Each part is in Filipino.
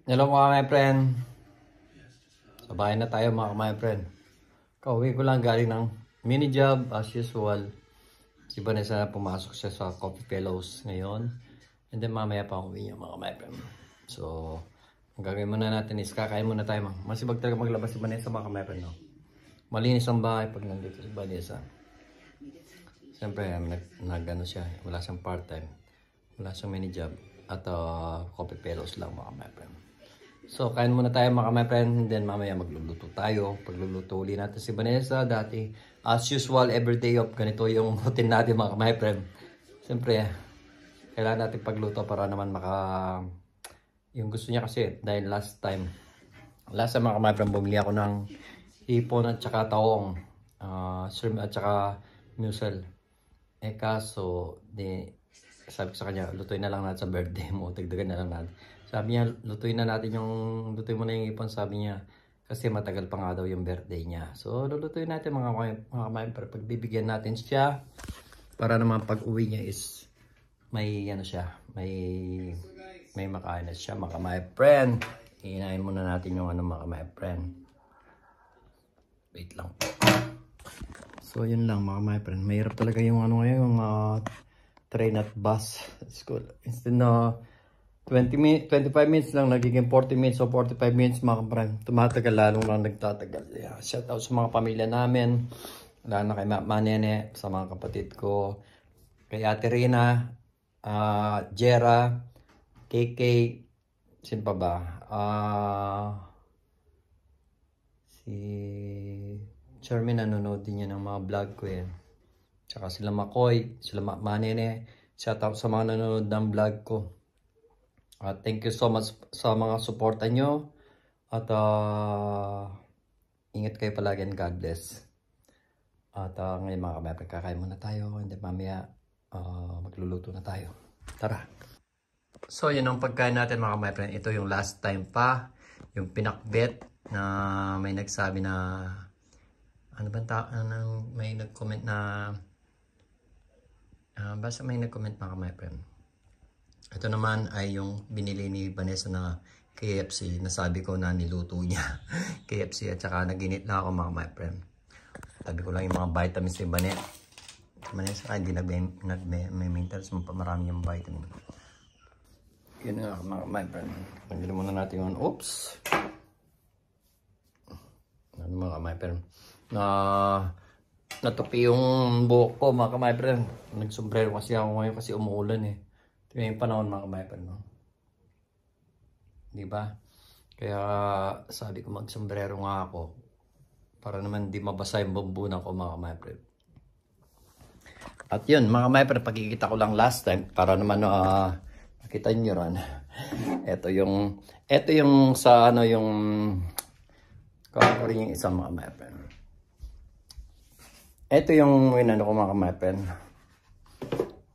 Hello mga my friend. Sa bahay na tayo mga my friend. Kauwi ko lang galing ng mini job as usual. Si Vanessa na pumasok siya sa Coffee Fellows ngayon. And then mamaya pa uwi niya mga my friend. So, ang gagawin muna natin is kakain muna tayo. Masibag talaga maglabas si Vanessa mga my friend. No? Malinis ang bahay pag nandito si Vanessa. Siyempre, nag-ano siya. Wala siyang part-time. Wala siyang mini job. At Coffee Fellows lang mga my friend. So, kain muna tayo mga my friend. Then mamaya magluluto tayo. Pagluluto uli natin si Vanessa. Dati, as usual, everyday of ganito yung routine natin mga my friend. Siyempre, kailangan natin pagluto para naman yung gusto niya kasi dahil last time mga my friend, bumili ako ng hipon at saka taong. Shrimp at saka mussel. Kaso, sabi ko sa kanya, lutuin na lang natin sa birthday mo. Tagdagan na lang natin. Sabi niya, lutuin mo na yung ipon, sabi niya. Kasi matagal pa nga daw yung birthday niya. So, lulutuin natin mga kamayan. Pagbibigyan natin siya. Para naman pag uwi niya is may ano siya. May makain na siya mga my friend. Iinain muna natin yung mga my friend. Wait lang po. So, yun lang mga my friend. Mahirap talaga yung yung train at bus school. Instead na 25 minutes lang, nagiging 40 minutes o 45 minutes mga kapatid. Tumatagal, lalong lang nagtatagal. Yeah, shout out sa mga pamilya namin. Lalo na kay Manene, sa mga kapatid ko. Kay Ate Rina, Jera, KK, sino pa ba? Si Charmin, nanonood din niya ng mga vlog ko yan. Tsaka sila Makoy, sila Manene. Shout out sa mga nanonood ng vlog ko. Thank you so much sa mga suporta nyo. At ingat kayo palagi and God bless. At ngayon mga kamay, kakain muna tayo. And then mamaya magluluto na tayo. Tara! So yun ang pagkain natin mga kamay. Ito yung last time pa. Yung pinakbet na may nagsabi na may nag-comment na basta may nag-comment mga kamay. Ito naman ay yung binili ni Vanessa na KFC. Nasabi ko na niluto niya KFC at saka naginit na ako mga my friend. Sabi ko lang yung mga vitamins ni Vanessa hindi nag-maintenance marami yung vitamin. Yun nga mga my friend. Tanggalin muna natin yung oops. Ano mga my friend. Natupi yung buhok ko mga my friend. Nagsombrero kasi ako ngayon kasi umuulan eh. Ito yung panahon mga kamay-friend, no? Diba? Kaya sabi ko magsombrero nga ako para naman di mabasa yung bambunan ko mga kamay-friend. At yun mga kamay-friend, pagkikita ko lang last time para naman makita nyo ron. Ito yung sa yung kakakurin yung isang mga kamay-friend. Ito yung winano ko mga kamay-friend.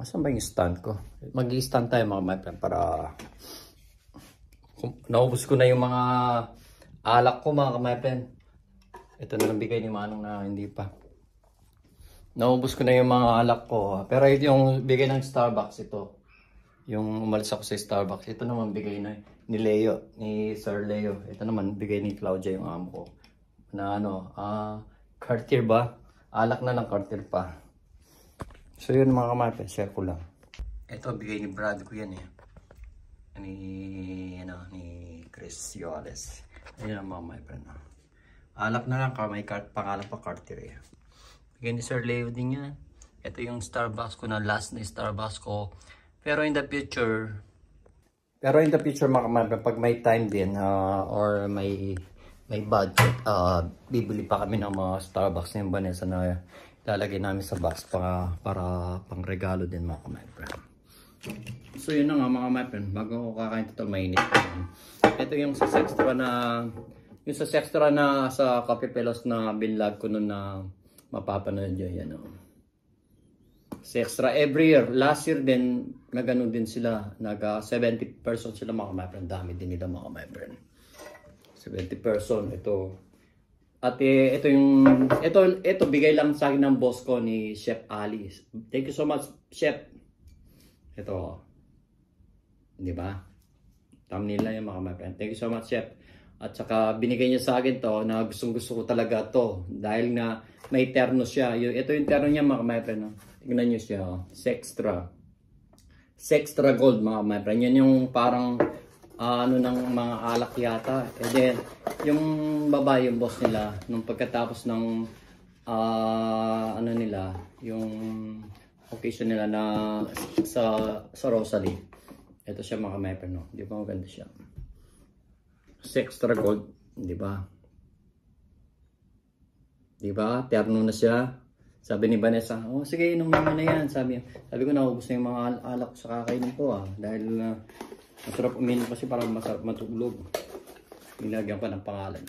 Saan ba yung stand ko? Mag-i-stand tayo mga my friend para naubos ko na yung mga alak ko mga my friend. Ito na lang bigay ni Manong na hindi pa. Naubos ko na yung mga alak ko. Pero ito yung bigay ng Starbucks ito. Yung umalis ako sa Starbucks. Ito naman bigay na ni Leo, ni Sir Leo. Ito naman bigay ni Claudia yung amo ko. Na Cartier ba? Alak na ng Cartier pa. So yun mga kamay, share ko lang. Ito bigay ni Brad ko yan eh. Ni Chris Yoales. Ayun ang mga my friend. Alak na lang, may pangalan pa Cartier eh. Bigay ni Sir Leo din yan. Ito yung Starbucks ko na last na Starbucks ko. Pero in the future mga kamay, pag may time din or may budget, bibili pa kami ng mga Starbucks na yung Vanessa na lalagay namin sa box para pang regalo din mga my friend. So yun na nga mga my friend, bago ako kakain ito mainit. Ito yung sa Sextra na sa Coffee Fellows na binlog ko noon na mapapanood nyo yan. Sextra every year. Last year din na ganun din sila. 70 person sila mga my friend. Dami din nila mga my friend. 70 person. At ito bigay lang sa akin ng boss ko ni Chef Ali. Thank you so much, Chef. Ito. 'Di ba? thumbnail na yun mga my friend. Thank you so much, Chef. At saka binigay niya sa akin to na gustong gusto ko talaga to. Dahil nga may terno siya. Ito yung terno niya mga my friend. Oh. Tignan niyo siya. Oh. Sextra gold mga my friend. Yan yung parang ano ng mga alak yata. And then yung babae yung boss nila. Nung pagkatapos ng ano nila. Yung occasion nila na sa Rosalie. Ito siya mga my friend. No? Di ba maganda siya? Extra gold, di ba? Di ba? Terno na siya. Sabi ni Vanessa, oh sige, inumin mo na yan. Sabi ko, naubos na yung mga alak ko sa kakainin ko dahil masarap uminom kasi para masarap matulog. Nilagyan pa ng pangalan.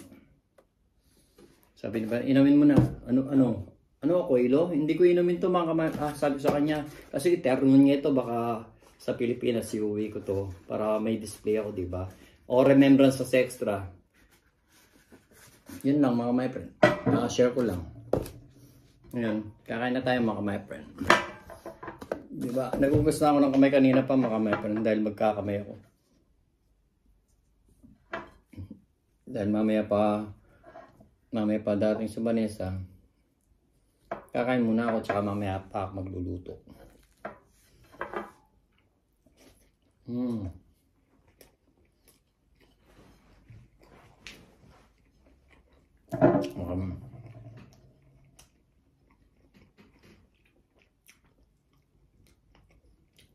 Sabi ni Vanessa, inumin mo na. Ano ako, Ilo? Hindi ko inumin to mga sabi sa kanya. Kasi terno niya ito, baka sa Pilipinas iuwi ko to para may display ako, di ba? O remembrance sa extra. Yun lang mga my friend. Share ko lang. Ayan. Kakain na tayo mga my friend. Diba? Nagugas na ako ng kamay kanina pa mga my friend. Dahil magkakamay ako. Dahil mamaya pa dating sa Vanessa. Kakain muna ako. Tsaka mamaya pa ako magluluto.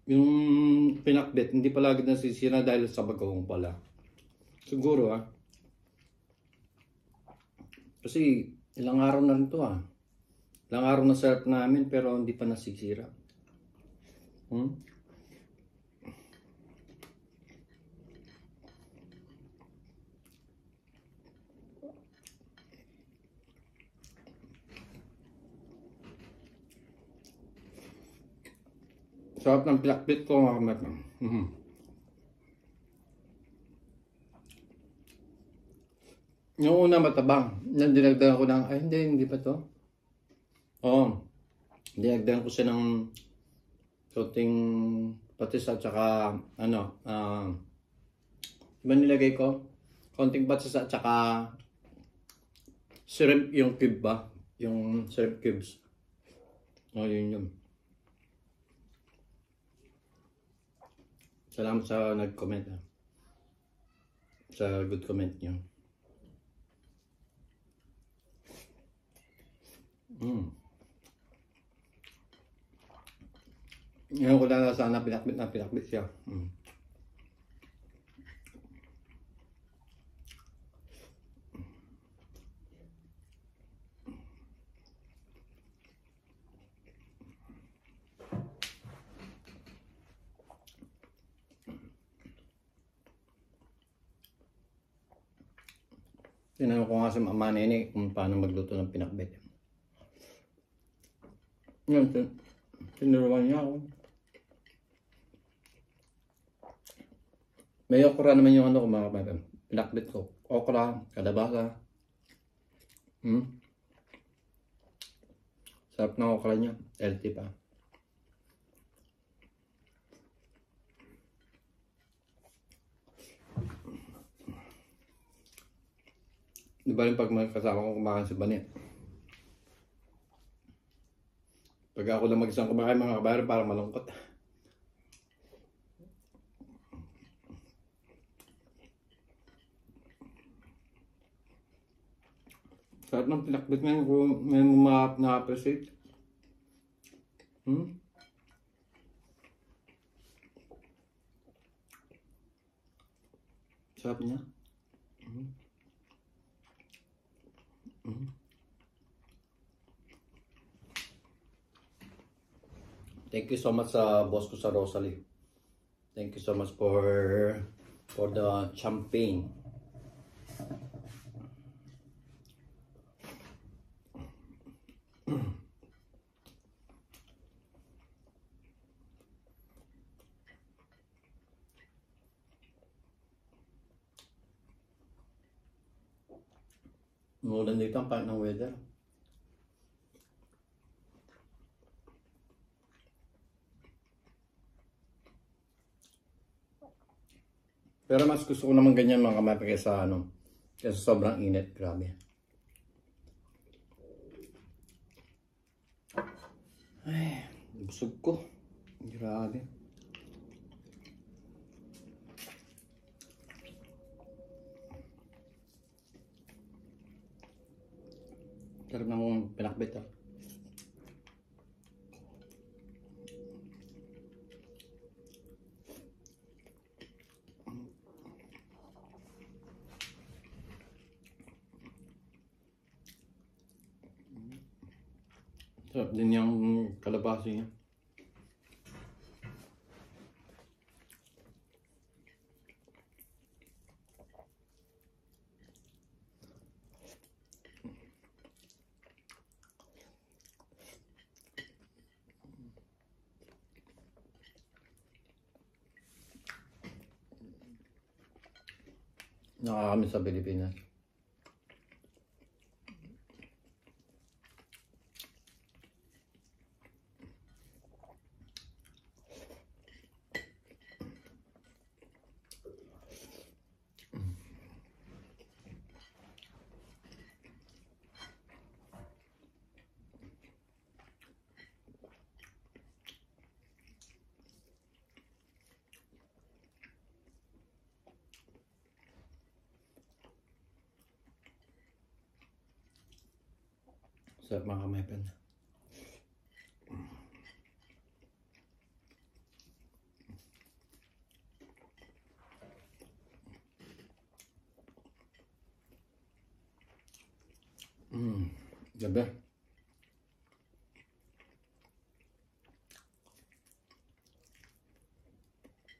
Yung pinakbet, hindi palagi nasisira dahil sa bagong pala. Siguro Kasi ilang araw na rin to Ilang araw na sarap namin pero hindi pa nasisira. Sarap ng pinakbit ko mga kamatang. Yung una matabang. Yan dinagdagan ko ng, ay hindi pa to. Oo. Dinagdagan ko siya ng konting patis at saka diba nilagay ko? Konting patis at saka shrimp yung cube ba? Yung shrimp cubes. Yun. Salamat sa nag-comment sa good comment niyo. Ngayon ko na sana pinakbit siya. Tinanong ko nga sa mama nini kung paano magluto ng pinakbet. Yan, tinuruan niya ako. May okra naman yung ko mga kapatid. Pinakbet ko. Okra, kalabasa. Sarap na okra niya. Healthy pa. Di ba yung pag may kasama ko kumakain sa bani? Pag ako lang mag-isang kumakain mga kabayan, parang malungkot. Sarap ng pinakbit ngayon kung may mga na-appreciate. Sarap niya. Thank you so much sa boss ko sa Rosalie. Thank you so much for the champagne. Umulan dito ang pangit ng weather. Pero mas gusto ko naman ganyan mga kamay kaysa kaysa sobrang init. Grabe. Ay, busog ko. Grabe. Sarap ng pinakbit ah. Sarap din yung kalabasa niya. Nakakamiss sa Pilipinas. Sarap mga kamay pen. Gabi.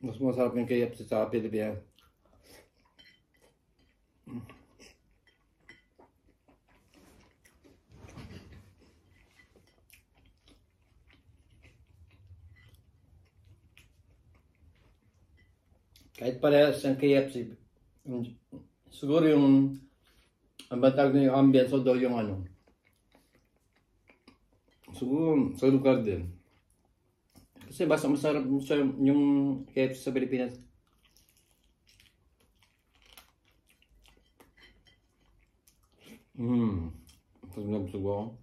Mas masarap yung KFC sa Pilipinas. Kahit parehas ng KFC, siguro yung ang batag na yung ambience o daw yung siguro sa lugar din. Kasi basta masarap siya yung KFC sa Pilipinas. Pag nabusog ako.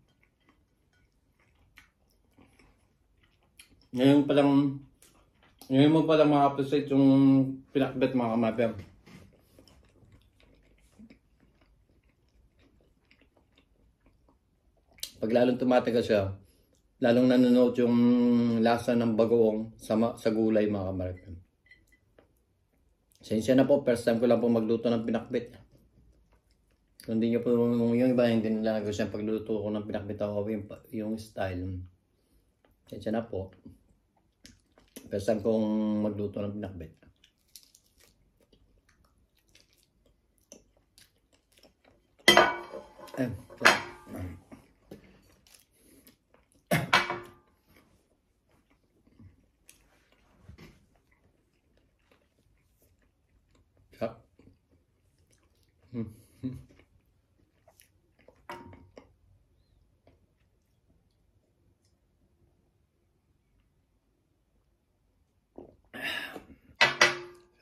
Ngayon mo palang ma-appreciate yung pinakbet mga kamaper. Pag lalong tumatagal siya, lalong nanonood yung lasa ng bagoong sa gulay mga kamaper. Sensya na po, first time ko lang po magluto ng pinakbet. Kung hindi nyo po yung iba, hindi nila nagawa siya pagluto ko ng pinakbet ako yung style. Sensya na po. First time kong magluto ng pinakbet.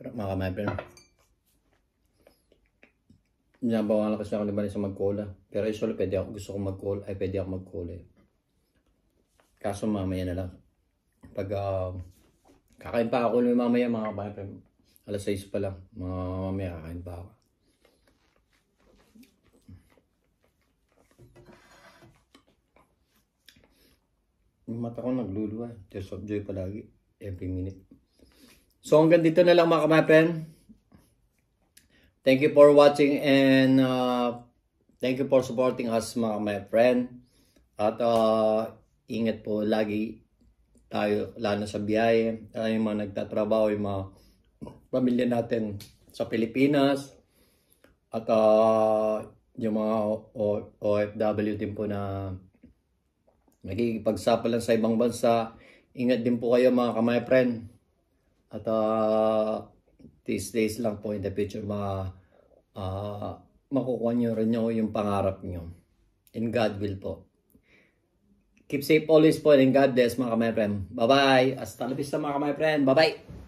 Sarap mga kamaper. Binabawa lang kasi ako naman sa mag-cola. Pero usually gusto ko mag-cola, pwede ako mag-cola. Kaso mamaya na lang. Pag kakain pa ako mamaya mga kamaper. Alas 6 pa lang. Mamaya kakain pa ako. Yung mata ko nagluluwa. Tears of joy palagi. Every minute. So hanggang dito na lang mga kamapen. Thank you for watching and thank you for supporting us mga my friend. At ingat po lagi tayo lalo sa biyahe. Yung mga nagtatrabaho, yung mga pamilya natin sa Pilipinas. At yung mga OFW din po na nagkikipagsapal lang sa ibang bansa. Ingat din po kayo mga kamay friend. At these days lang po in the future makukuha nyo rin yung pangarap nyo. And God will po. Keep safe always po and God bless mga kamay friend. Bye bye. Hasta la vista mga kamay friend. Bye bye.